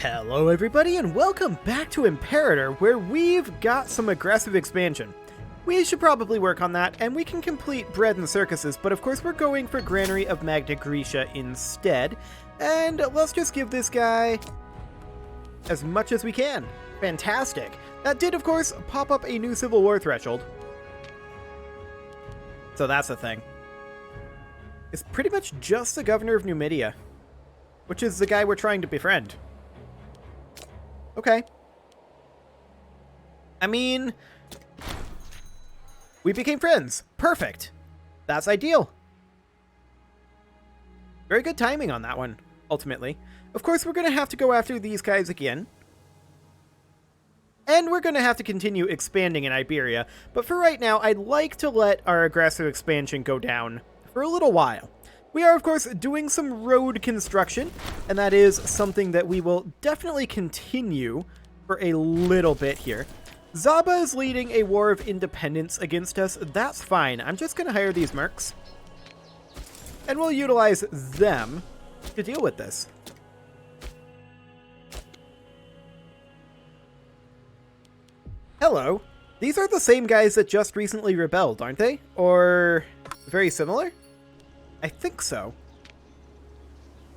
Hello everybody and welcome back to Imperator, where we've got some aggressive expansion. We should probably work on that, and we can complete Bread and Circuses, but of course we're going for Granary of Magna Graecia instead. And let's just give this guy as much as we can. Fantastic. That did, of course, pop up a new Civil War threshold. So that's the thing. It's pretty much just the governor of Numidia, which is the guy we're trying to befriend. Okay. I mean, we became friends. Perfect. That's ideal. Very good timing on that one, ultimately. Of course, we're going to have to go after these guys again. And we're going to have to continue expanding in Iberia. But for right now, I'd like to let our aggressive expansion go down for a little while. We are, of course, doing some road construction, and that is something that we will definitely continue for a little bit here. Zaba is leading a war of independence against us. That's fine. I'm just going to hire these mercs, and we'll utilize them to deal with this. Hello. These are the same guys that just recently rebelled, aren't they? Or very similar? I think so.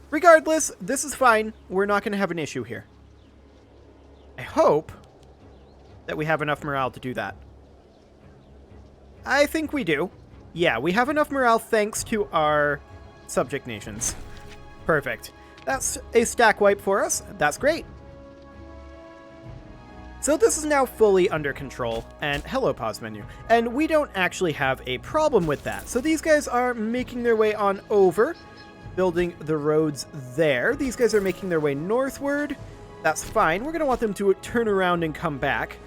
Regardless, this is fine. We're not going to have an issue here. I hope that we have enough morale to do that. I think we do. Yeah, we have enough morale thanks to our subject nations. Perfect. That's a stack wipe for us. That's great. So this is now fully under control, and hello pause menu, and we don't actually have a problem with that. So these guys are making their way on over, building the roads there. These guys are making their way northward. That's fine. We're going to want them to turn around and come back.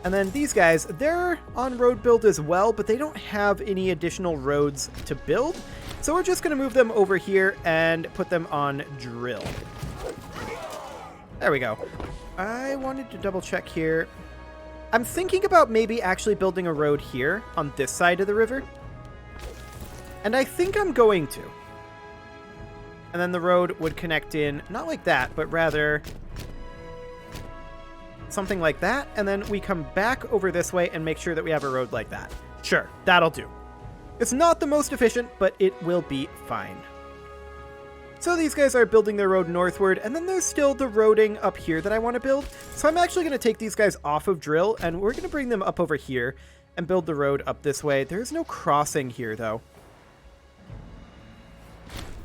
And then these guys, they're on road build as well, but they don't have any additional roads to build. So we're just going to move them over here and put them on drill. There we go. I wanted to double check here. I'm thinking about maybe actually building a road here on this side of the river. And I think I'm going to. And then the road would connect in, not like that, but rather something like that. And then we come back over this way and make sure that we have a road like that. Sure, that'll do. It's not the most efficient, but it will be fine. So these guys are building their road northward, and then there's still the roading up here that I want to build. So I'm actually going to take these guys off of drill, and we're going to bring them up over here and build the road up this way. There's no crossing here, though,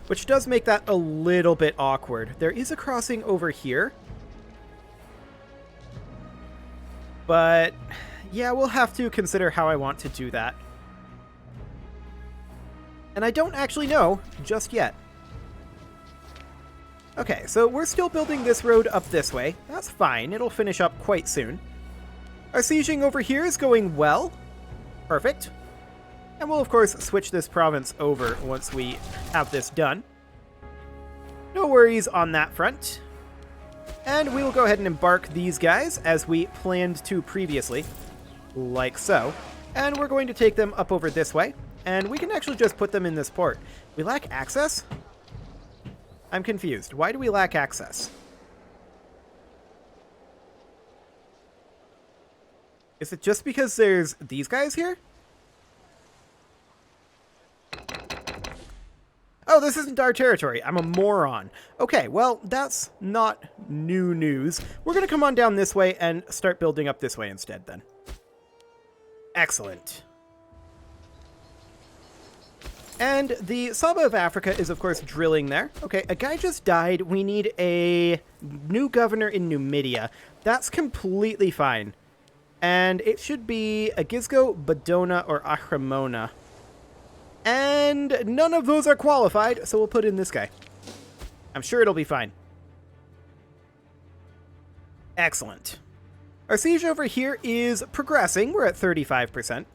which does make that a little bit awkward. There is a crossing over here, but yeah, we'll have to consider how I want to do that. And I don't actually know just yet. Okay, so we're still building this road up this way. That's fine. It'll finish up quite soon. Our sieging over here is going well. Perfect. And we'll, of course, switch this province over once we have this done. No worries on that front. And we will go ahead and embark these guys as we planned to previously, like so. And we're going to take them up over this way. And we can actually just put them in this port. We lack access? I'm confused. Why do we lack access? Is it just because there's these guys here? Oh, this isn't our territory. I'm a moron. Okay, well, that's not new news. We're going to come on down this way and start building up this way instead then. Excellent. And the Saba of Africa is, of course, drilling there. Okay, a guy just died. We need a new governor in Numidia. That's completely fine. And it should be Agizgo, Badona, or Ahrimona. And none of those are qualified, so we'll put in this guy. I'm sure it'll be fine. Excellent. Our siege over here is progressing. We're at 35%.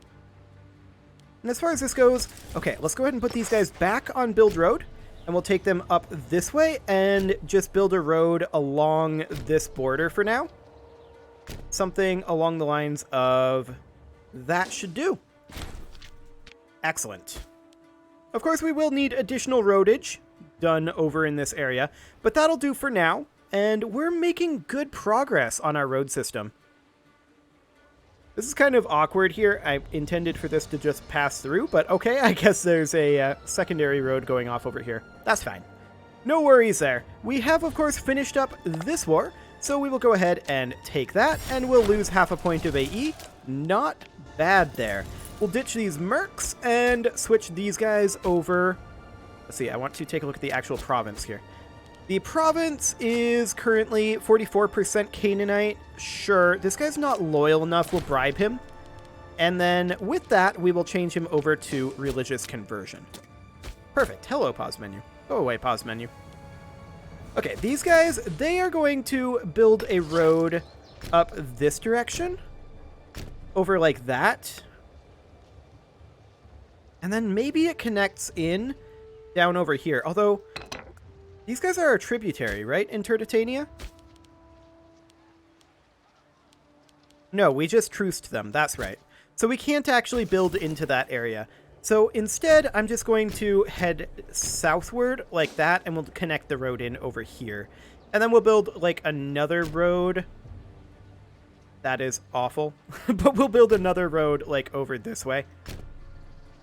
And as far as this goes, okay, let's go ahead and put these guys back on build road, and we'll take them up this way and just build a road along this border for now. Something along the lines of that should do. Excellent. Of course, we will need additional roadage done over in this area, but that'll do for now. and we're making good progress on our road system. This is kind of awkward here. I intended for this to just pass through, but okay, I guess there's a secondary road going off over here. That's fine. No worries there. We have, of course, finished up this war, so we will go ahead and take that, and we'll lose half a point of AE. Not bad there. We'll ditch these mercs and switch these guys over. Let's see, I want to take a look at the actual province here. The province is currently 44% Canaanite. Sure, this guy's not loyal enough. We'll bribe him. And then with that, we will change him over to religious conversion. Perfect. Hello, pause menu. Go away, pause menu. Okay, these guys, they are going to build a road up this direction. Over like that. And then maybe it connects in down over here. Although, these guys are a tributary, right, in Turdetania? No, we just truced them. That's right. So we can't actually build into that area. So instead, I'm just going to head southward like that, and we'll connect the road in over here. And then we'll build, like, another road. That is awful. But we'll build another road, like, over this way.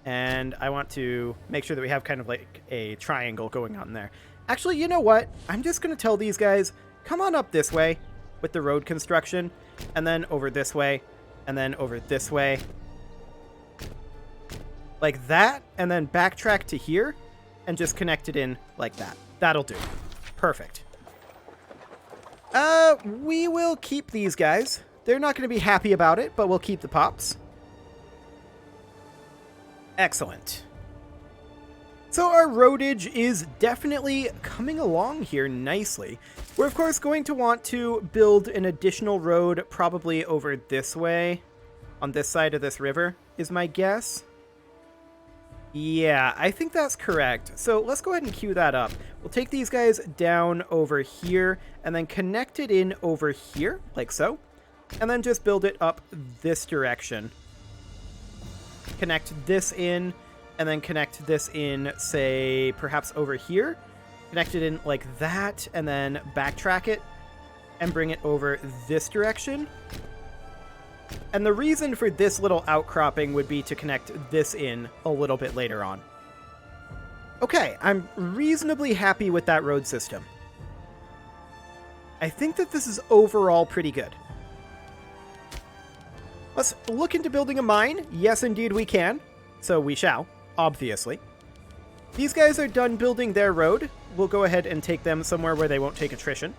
And I want to make sure that we have kind of, like, a triangle going on there. Actually, you know what? I'm just going to tell these guys, come on up this way with the road construction, and then over this way, and then over this way. Like that, and then backtrack to here, and just connect it in like that. That'll do. Perfect. We will keep these guys. They're not going to be happy about it, but we'll keep the pops. Excellent. So our roadage is definitely coming along here nicely. We're of course going to want to build an additional road probably over this way, on this side of this river, is my guess. Yeah, I think that's correct. So let's go ahead and queue that up. We'll take these guys down over here and then connect it in over here, like so. And then just build it up this direction. Connect this in, and then connect this in, say, perhaps over here. Connect it in like that, and then backtrack it and bring it over this direction. And the reason for this little outcropping would be to connect this in a little bit later on. Okay, I'm reasonably happy with that road system. I think that this is overall pretty good. Let's look into building a mine. Yes, indeed we can. So we shall, obviously. These guys are done building their road. We'll go ahead and take them somewhere where they won't take attrition.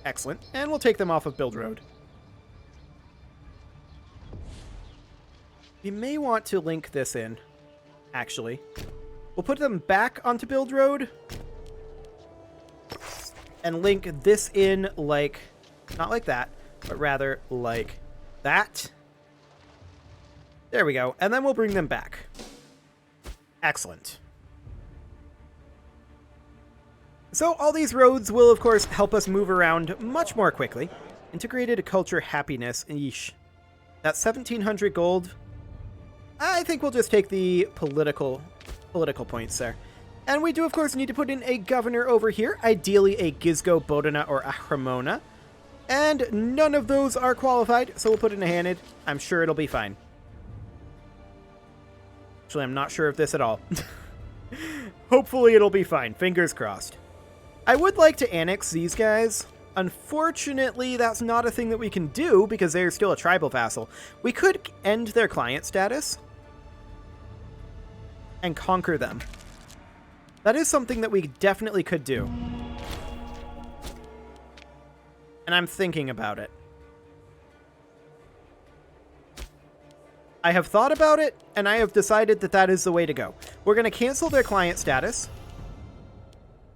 Excellent. And we'll take them off of build road. We may want to link this in, actually. We'll put them back onto build road. And link this in like, not like that, but rather like that. There we go. And then we'll bring them back. Excellent. So all these roads will, of course, help us move around much more quickly. Integrated culture happiness. Yeesh. That's 1,700 gold. I think we'll just take the political points there. And we do, of course, need to put in a governor over here. Ideally, a Gizgo, Bodana, or Ahrimona. And none of those are qualified, so we'll put in a Hanid. I'm sure it'll be fine. Actually, I'm not sure of this at all. Hopefully it'll be fine. Fingers crossed. I would like to annex these guys. Unfortunately, that's not a thing that we can do because they're still a tribal vassal. We could end their client status and conquer them. That is something that we definitely could do. And I'm thinking about it. I have thought about it, and I have decided that that is the way to go. We're going to cancel their client status.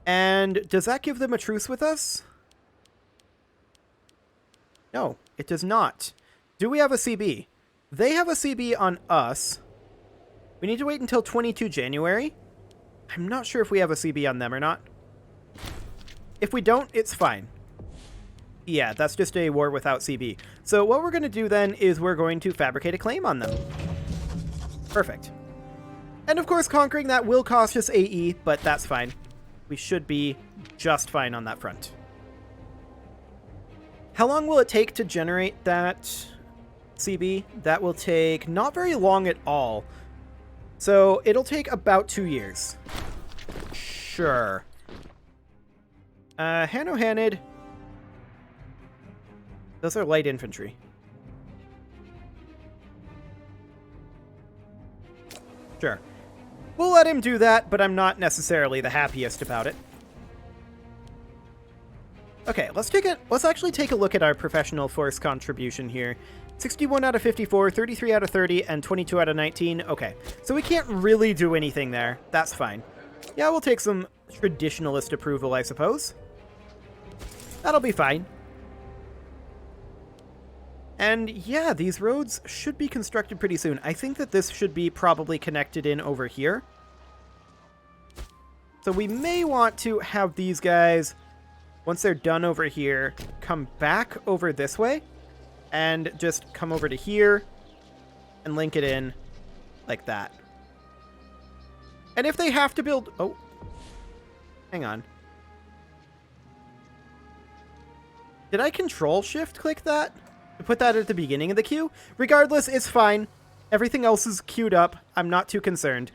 And does that give them a truce with us? No, it does not. Do we have a CB? They have a CB on us. We need to wait until 22 January. I'm not sure if we have a CB on them or not. If we don't, it's fine. Yeah, that's just a war without CB. So what we're going to do then is we're going to fabricate a claim on them. Perfect. And of course, conquering that will cost us AE, but that's fine. we should be just fine on that front. How long will it take to generate that CB? That will take not very long at all. So it'll take about 2 years. Sure. Hanohanid. Those are light infantry. Sure. We'll let him do that, but I'm not necessarily the happiest about it. Okay, let's actually take a look at our professional force contribution here. 61 out of 54, 33 out of 30, and 22 out of 19. Okay, so we can't really do anything there. That's fine. Yeah, we'll take some traditionalist approval, I suppose. That'll be fine. And yeah, these roads should be constructed pretty soon. I think that this should be probably connected in over here. So we may want to have these guys, once they're done over here, come back over this way and just come over to here and link it in like that. And if they have to build... Oh, hang on. Did I Control-Shift-click that to put that at the beginning of the queue? Regardless, it's fine. Everything else is queued up. I'm not too concerned.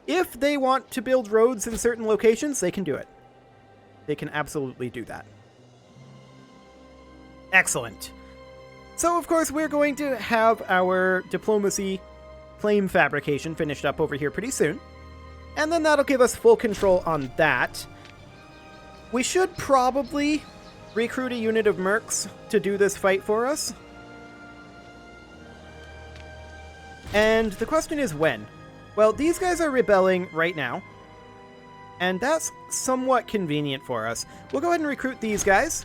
If they want to build roads in certain locations, they can do it. They can absolutely do that. Excellent. So, of course, we're going to have our diplomacy flame fabrication finished up over here pretty soon. And then that'll give us full control on that. We should probably recruit a unit of mercs to do this fight for us. And the question is when? Well, these guys are rebelling right now. And that's somewhat convenient for us. We'll go ahead and recruit these guys.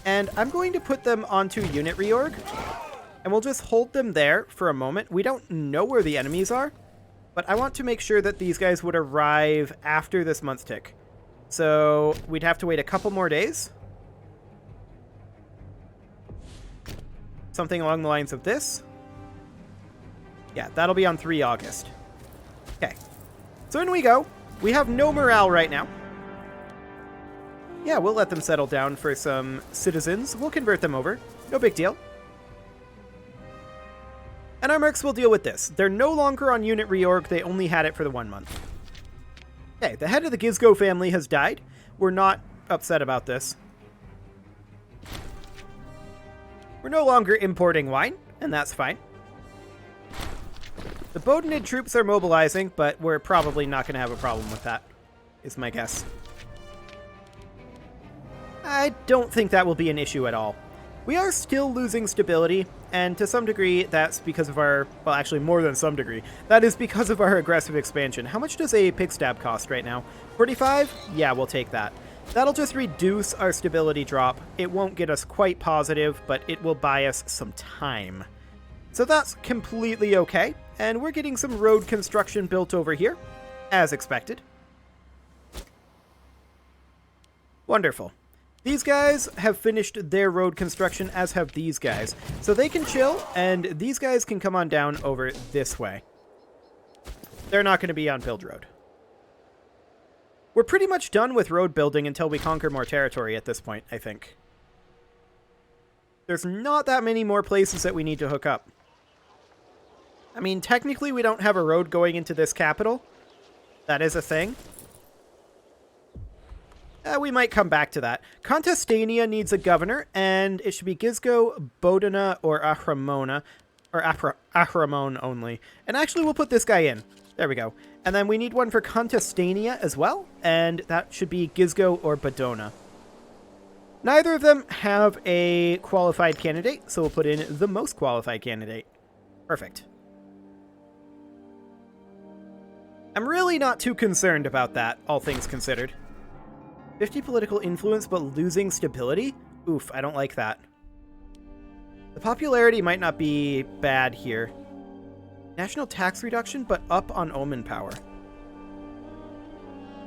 And I'm going to put them onto unit reorg. And we'll just hold them there for a moment. We don't know where the enemies are. But I want to make sure that these guys would arrive after this month tick. So we'd have to wait a couple more days. Something along the lines of this. Yeah, that'll be on 3 August. Okay. So in we go. We have no morale right now. Yeah, we'll let them settle down for some citizens. We'll convert them over. No big deal. And our mercs will deal with this. They're no longer on unit reorg. They only had it for the 1 month. Okay, the head of the Gizgo family has died. We're not upset about this. We're no longer importing wine, and that's fine. The Bodenid troops are mobilizing, but we're probably not going to have a problem with that, is my guess. I don't think that will be an issue at all. We are still losing stability, and to some degree, that's because of our... Well, actually, more than some degree. That is because of our aggressive expansion. How much does a pig stab cost right now? 45? Yeah, we'll take that. That'll just reduce our stability drop. It won't get us quite positive, but it will buy us some time. So that's completely okay, and we're getting some road construction built over here, as expected. Wonderful. These guys have finished their road construction, as have these guys. So they can chill, and these guys can come on down over this way. They're not going to be on Build Road. We're pretty much done with road building until we conquer more territory at this point, I think. There's not that many more places that we need to hook up. I mean, technically we don't have a road going into this capital. That is a thing. We might come back to that. Contestania needs a governor, and it should be Gizgo, Bodina, or Ahramona. Or Ahramon only. And actually, we'll put this guy in. There we go. And then we need one for Contestania as well, and that should be Gizgo or Bodona. Neither of them have a qualified candidate, so we'll put in the most qualified candidate. Perfect. I'm really not too concerned about that, all things considered. 50 political influence, but losing stability? Oof, I don't like that. The popularity might not be bad here. National tax reduction, but up on Omen power.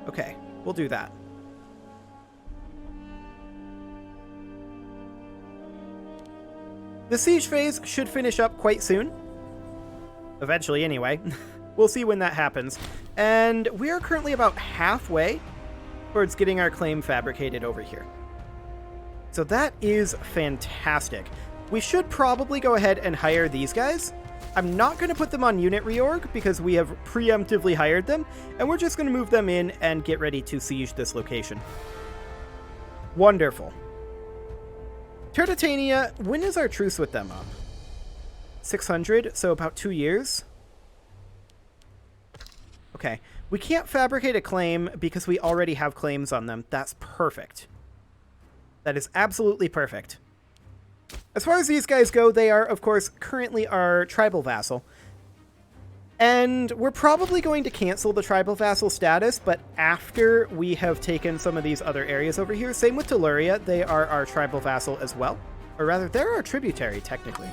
Okay, we'll do that. The siege phase should finish up quite soon. Eventually, anyway. We'll see when that happens. And we are currently about halfway towards getting our claim fabricated over here. So that is fantastic. We should probably go ahead and hire these guys. I'm not going to put them on unit reorg because we have preemptively hired them, and we're just going to move them in and get ready to siege this location. Wonderful. Tertitania, when is our truce with them up? 600, so about 2 years. Okay, we can't fabricate a claim because we already have claims on them. That's perfect. That is absolutely perfect. As far as these guys go, they are, of course, currently our tribal vassal. And we're probably going to cancel the tribal vassal status, but after we have taken some of these other areas over here. Same with Teluria, they are our tribal vassal as well. Or rather, they're our tributary, technically.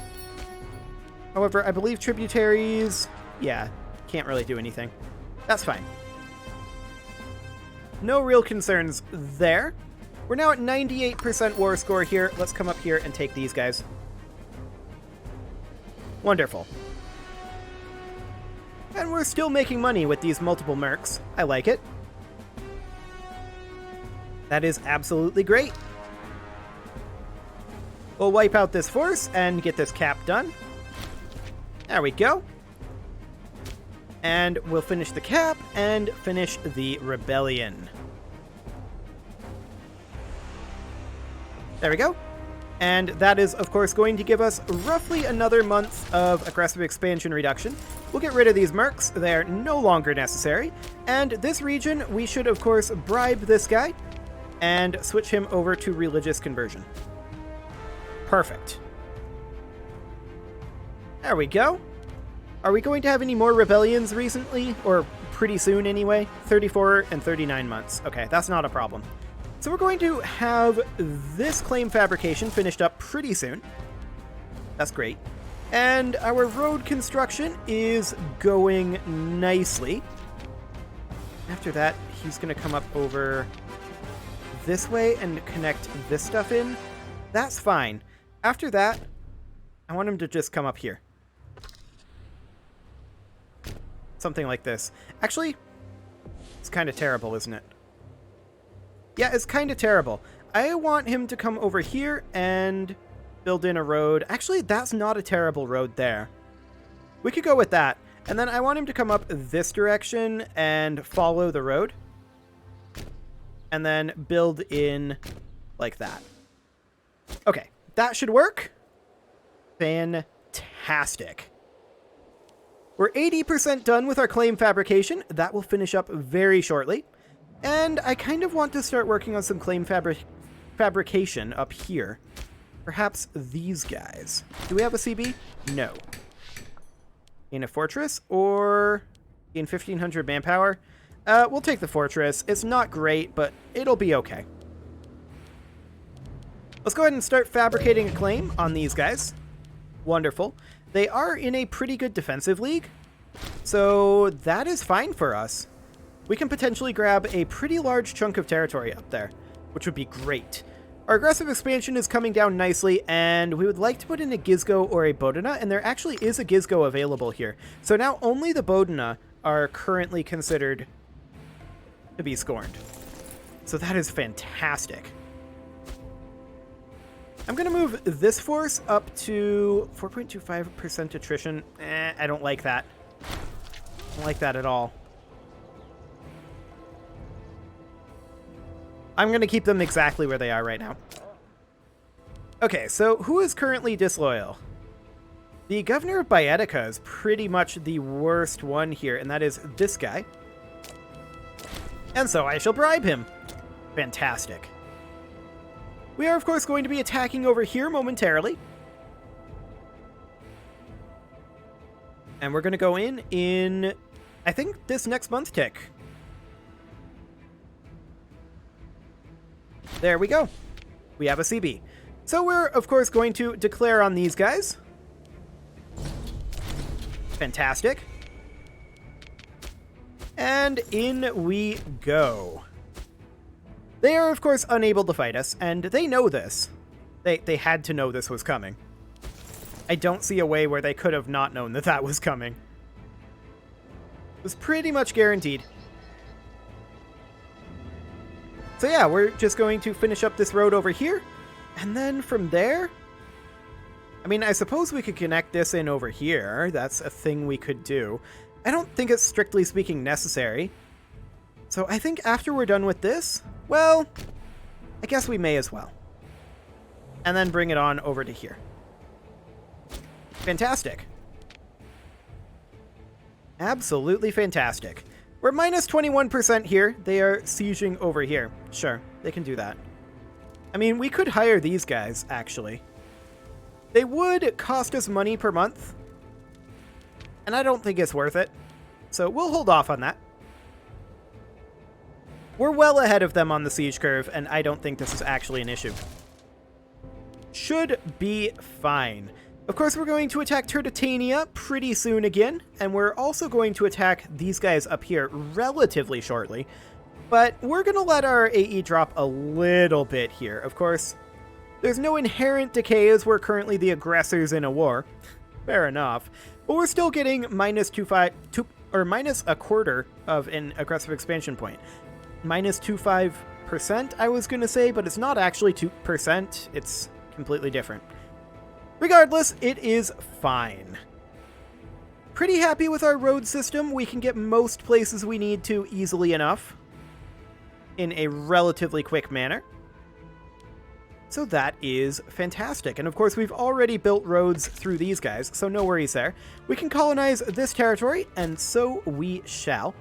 However, I believe tributaries, yeah, can't really do anything. That's fine. No real concerns there. We're now at 98% war score here. Let's come up here and take these guys. Wonderful. And we're still making money with these multiple mercs. I like it. That is absolutely great. We'll wipe out this force and get this cap done. There we go. And we'll finish the cap and finish the rebellion. There we go. And that is, of course, going to give us roughly another month of aggressive expansion reduction. We'll get rid of these mercs. They're no longer necessary. And this region, we should, of course, bribe this guy and switch him over to religious conversion. Perfect. There we go. Are we going to have any more rebellions recently? Or pretty soon, anyway? 34 and 39 months. Okay, that's not a problem. So we're going to have this claim fabrication finished up pretty soon. That's great. And our road construction is going nicely. After that, he's going to come up over this way and connect this stuff in. That's fine. After that, I want him to just come up here. Something like this. Actually, it's kind of terrible, isn't it? Yeah, it's kind of terrible. I want him to come over here and build in a road. Actually, that's not a terrible road there. We could go with that. And then I want him to come up this direction and follow the road. And then build in like that. Okay, that should work. Fantastic. We're 80% done with our claim fabrication. That will finish up very shortly. And I kind of want to start working on some claim fabrication up here. Perhaps these guys. Do we have a CB? No. In a fortress or in 1500 manpower? We'll take the fortress. It's not great, but it'll be okay. Let's go ahead and start fabricating a claim on these guys. Wonderful. They are in a pretty good defensive league, so that is fine for us. We can potentially grab a pretty large chunk of territory up there, which would be great. Our aggressive expansion is coming down nicely, and we would like to put in a Gizgo or a Bodina, and there actually is a Gizgo available here. So now only the Bodina are currently considered to be scorned. So that is fantastic. I'm going to move this force up to 4.25% attrition. I don't like that. I don't like that at all. I'm going to keep them exactly where they are right now. Okay, so who is currently disloyal? The governor of Baetica is pretty much the worst one here, and that is this guy. And so I shall bribe him. Fantastic. We are, of course, going to be attacking over here momentarily. And we're going to go in, I think, this next month tick. There we go. We have a CB. So we're, of course, going to declare on these guys. Fantastic. And in we go. They are, of course, unable to fight us, and they know this. They had to know this was coming. I don't see a way where they could have not known that that was coming. It was pretty much guaranteed. So yeah, we're just going to finish up this road over here. And then from there... I mean, I suppose we could connect this in over here. That's a thing we could do. I don't think it's strictly speaking necessary. So I think after we're done with this, well, I guess we may as well. And then bring it on over to here. Fantastic. Absolutely fantastic. We're minus 21% here. They are sieging over here. Sure, they can do that. I mean, we could hire these guys, actually. They would cost us money per month, and I don't think it's worth it. So we'll hold off on that. We're well ahead of them on the siege curve, and I don't think this is actually an issue. Should be fine. Of course, we're going to attack Turdetania pretty soon again, and we're also going to attack these guys up here relatively shortly. But we're going to let our AE drop a little bit here. Of course, there's no inherent decay as we're currently the aggressors in a war. Fair enough. But we're still getting minus minus a quarter of an aggressive expansion point. Minus 25%, I was going to say, but it's not actually 2%. It's completely different. Regardless, it is fine. Pretty happy with our road system. We can get most places we need to easily enough in a relatively quick manner. So that is fantastic. And of course, we've already built roads through these guys, so no worries there. We can colonize this territory, and so we shall.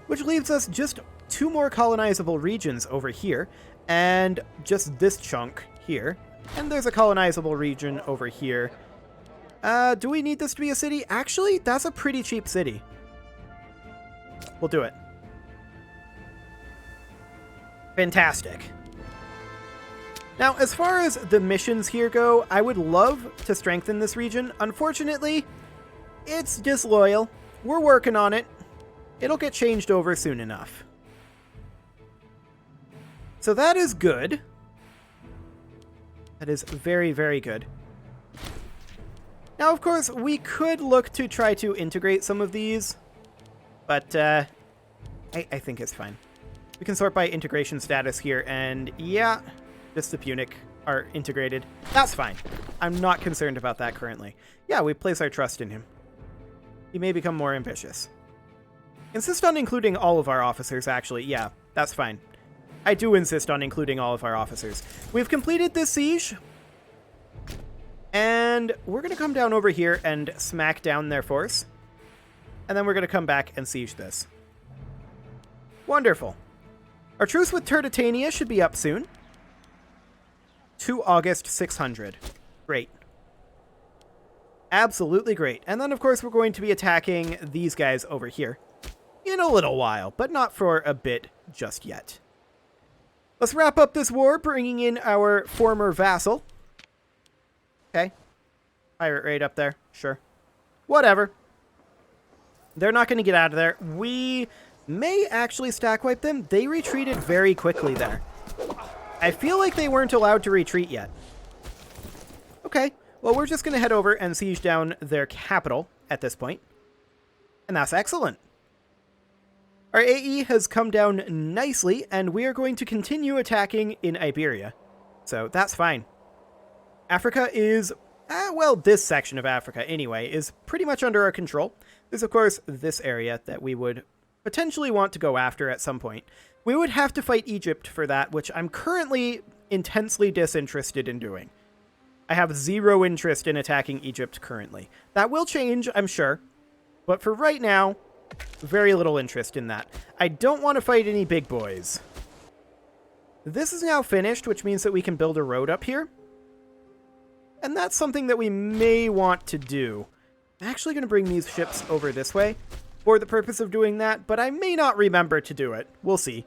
Which leaves us just 2 more colonizable regions over here, and just this chunk here. And there's a colonizable region over here. Do we need this to be a city? Actually, that's a pretty cheap city. We'll do it. Fantastic. Now, as far as the missions here go, I would love to strengthen this region. Unfortunately, it's disloyal. We're working on it. It'll get changed over soon enough. So that is good. That is very, very good. Now, of course, we could look to try to integrate some of these, but I think it's fine. We can sort by integration status here, and yeah, just the Punic are integrated. That's fine. I'm not concerned about that currently. Yeah, we place our trust in him. He may become more ambitious. Insist on including all of our officers, actually. Yeah, that's fine. I do insist on including all of our officers. We've completed this siege. And we're going to come down over here and smack down their force. And then we're going to come back and siege this. Wonderful. Our truce with Turdetania should be up soon. To August 600. Great. Absolutely great. And then, of course, we're going to be attacking these guys over here in a little while, but not for a bit just yet. Let's wrap up this war, bringing in our former vassal. Okay. Pirate raid up there. Sure. Whatever. They're not going to get out of there. We may actually stack wipe them. They retreated very quickly there. I feel like they weren't allowed to retreat yet. Okay. Well, we're just going to head over and siege down their capital at this point. And that's excellent. Our AE has come down nicely, and we are going to continue attacking in Iberia. So that's fine. Africa is, well, this section of Africa anyway, is pretty much under our control. There's, of course, this area that we would potentially want to go after at some point. We would have to fight Egypt for that, which I'm currently intensely disinterested in doing. I have 0 interest in attacking Egypt currently. That will change, I'm sure. But for right now, very little interest in that. I don't want to fight any big boys. This is now finished, which means that we can build a road up here. And that's something that we may want to do. I'm actually going to bring these ships over this way for the purpose of doing that, but I may not remember to do it. We'll see.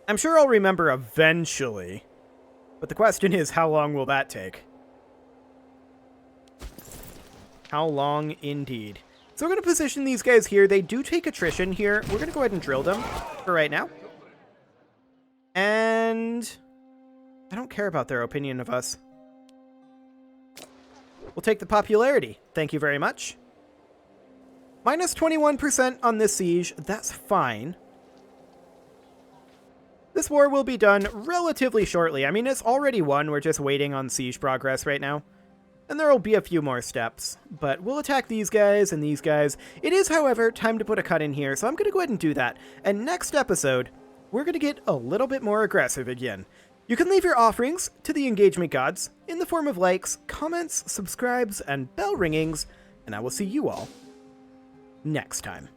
I'm sure I'll remember eventually, but the question is, how long will that take? How long indeed. So we're going to position these guys here. They do take attrition here. We're going to go ahead and drill them for right now. And I don't care about their opinion of us. We'll take the popularity. Thank you very much. Minus 21% on this siege. That's fine. this war will be done relatively shortly. I mean, it's already won. We're just waiting on siege progress right now. And there will be a few more steps, but we'll attack these guys and these guys. It is, however, time to put a cut in here, so I'm going to go ahead and do that. And next episode, we're going to get a little bit more aggressive again. You can leave your offerings to the engagement gods in the form of likes, comments, subscribes, and bell ringings, and I will see you all next time.